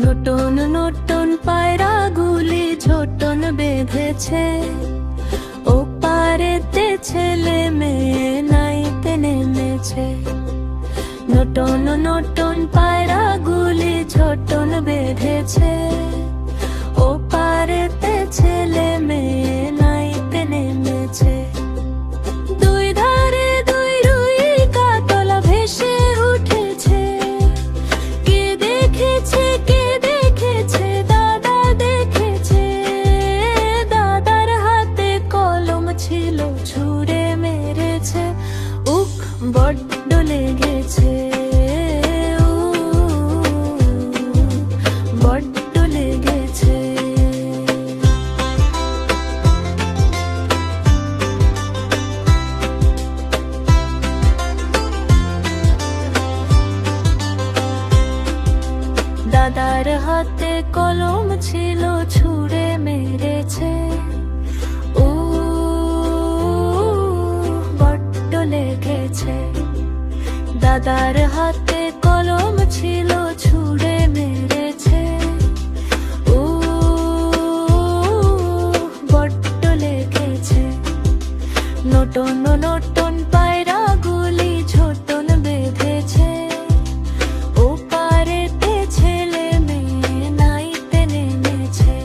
নতুন নতুন পায়রাগুলি ঝোটন বেঁধেছে, ও পারেতে ছেলে মেয়ে নাইতে নেমেছে। নতুন নতুন পায়রাগুলি ঝোটন বেঁধেছে, ও পারেতে ছেলে মেয়ে নাইতে নেমেছে। দুই ধারে দুই রুই কাতলা ভেসে উঠেছে, কে দেখেছে কে দেখেছে, দাদা দেখেছে। দাদার হাতে কলম ছিল, ছুঁড়ে মেরেছে, উক বড্ড লেগেছে, বড্ড লেগেছে। দাদার হাতে কলম ছিল, ছুঁড়ে মেরেছে, ও বড্ড লেগেছে। দাদার হাতে কলম ছিল, ছুঁড়ে মেরেছে, ও বড্ড লেগেছে। নতুন নতুন পায়রাগুলি ঝোটন বেঁধেছে, ও পারেতে ছেলে মেয়ে নাইতে নেমেছে।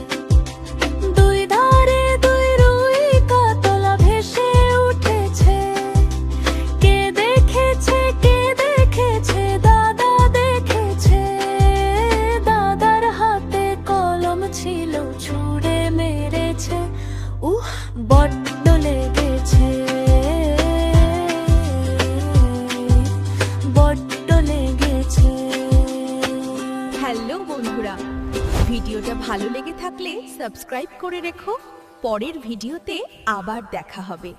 দুই ধারে দুই রুই কাতলা ভেসে উঠেছে, কে দেখেছে কে দেখেছে, দাদা দেখেছে। দাদার হাতে কলম ছিল, ছুঁড়ে মেরেছে, বড্ড লেগেছে, বড্ড লেগেছে। হ্যালো বন্ধুরা, ভিডিওটা ভালো লেগে থাকলে সাবস্ক্রাইব করে রেখো। পরের ভিডিওতে আবার দেখা হবে।